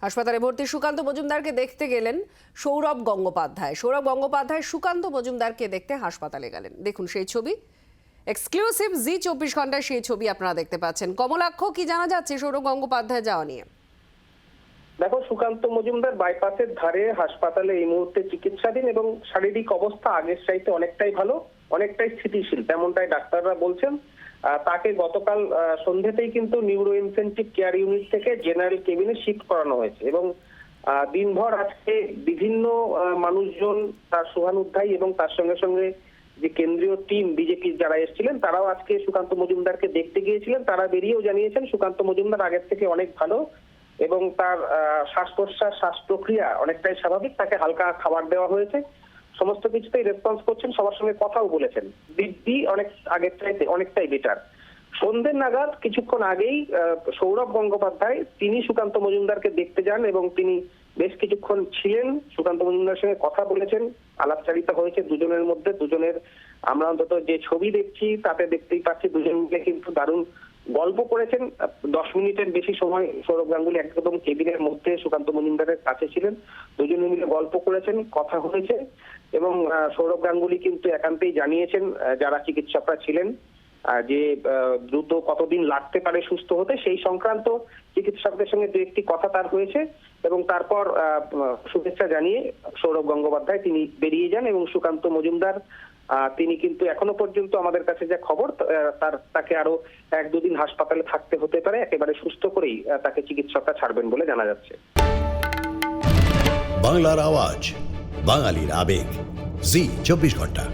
হাসপাতালে ভর্তি সুকান্ত মজুমদারকে দেখতে গেলেন সৌরভ গঙ্গোপাধ্যায়। সুকান্ত মজুমদারকে দেখতে হাসপাতালে গেলেন। দেখুন সেই ছবি, এক্সক্লুসিভ জি24 ঘন্টায় সেই ছবি আপনারা দেখতে পাচ্ছেন। কমলাক্ষ, কি জানা যাচ্ছে সৌরভ গঙ্গোপাধ্যায় যাওয়া নিয়ে? দেখো, সুকান্ত মজুমদার বাইপাসের ধারে হাসপাতালে এই মুহূর্তে চিকিৎসাধীন এবং শারীরিক অবস্থা আগের চাইতে অনেকটাই ভালো, অনেকটাই স্থিতিশীল, তেমনটাই ডাক্তাররা বলছেন। তাকে গতকাল সন্ধ্যেতেই কিন্তু নিউরো ইনটেনসিভ কেয়ার ইউনিট থেকে জেনারেল কেবিনে শিফট করানো হয়েছে এবং দিনভর আজকে বিভিন্ন মানুষজন তার শুভানুধ্যায়ী এবং তার সঙ্গে সঙ্গে যে কেন্দ্রীয় টিম বিজেপির যারা এসেছিলেন তারাও আজকে সুকান্ত মজুমদারকে দেখতে গিয়েছিলেন। তারা বেরিয়েও জানিয়েছেন সুকান্ত মজুমদার আগের থেকে অনেক ভালো এবং তার শ্বাস প্রশ্বাস শ্বাস প্রক্রিয়া অনেকটাই স্বাভাবিক। তাকে হালকা খাবার দেওয়া হয়েছে, সমস্ত কিছুতেই রেসপন্স করছেন, সবার সঙ্গে কথাও বলেছেন। দিব্যি অনেক আগের চাইতে অনেকটাই বেটার। সন্ধ্যে নাগাদ কিছুক্ষণ আগেই সৌরভ গঙ্গোপাধ্যায় তিনি সুকান্ত মজুমদারকে দেখতে যান এবং তিনি বেশ কিছুক্ষণ ছিলেন, সুকান্ত মজুমদারের সঙ্গে কথা বলেছেন, আলাপচারিতা হয়েছে দুজনের মধ্যে। দুজনের আমরা অন্তত যে ছবি দেখছি তাতে দেখতেই পাচ্ছি দুজন মিলে কিন্তু দারুণ গল্প করেছেন। 10 মিনিটের বেশি সময় সৌরভ গাঙ্গুলি একদম কেবিনের মধ্যে সুকান্ত মজুমদারের কাছে ছিলেন, দুজনে মিলে গল্প করেছেন, কথা হয়েছে এবং সৌরভ গাঙ্গুলি কিন্তু একান্তেই জানিয়েছেন যারা চিকিৎসকরা ছিলেন যে দ্রুত কতদিন লাগতে পারে সুস্থ হতে, সেই সংক্রান্ত চিকিৎসকদের সঙ্গে দু একটি কথা তার হয়েছে এবং তারপর শুভেচ্ছা জানিয়ে সৌরভ গঙ্গোপাধ্যায় তিনি বেরিয়ে যান এবং সুকান্ত মজুমদার তিনি কিন্তু এখনো পর্যন্ত আমাদের কাছে যা খবর তাকে আরো 1-2 দিন হাসপাতালে থাকতে হতে পারে। একেবারে সুস্থ করেই তাকে চিকিৎসকরা ছাড়বেন বলে জানা যাচ্ছে। বাংলার আওয়াজ, বাঙালির আবেগ, জি24 ঘন্টা।